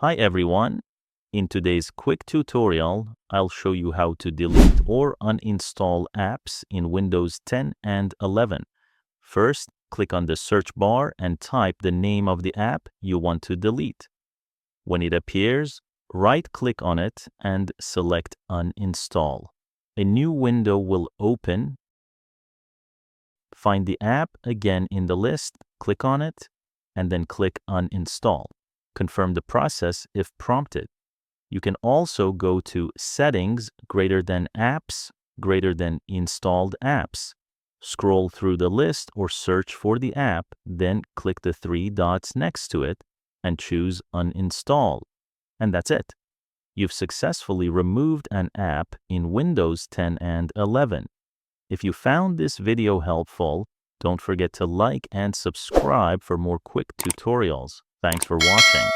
Hi everyone. In today's quick tutorial, I'll show you how to delete or uninstall apps in Windows 10 and 11. First, click on the search bar and type the name of the app you want to delete. When it appears, right-click on it and select Uninstall. A new window will open. Find the app again in the list, click on it, and then click Uninstall. Confirm the process if prompted. You can also go to Settings greater than Apps greater than Installed Apps. Scroll through the list or search for the app, then click the three dots next to it and choose Uninstall. And that's it. You've successfully removed an app in Windows 10 and 11. If you found this video helpful, don't forget to like and subscribe for more quick tutorials. Thanks for watching.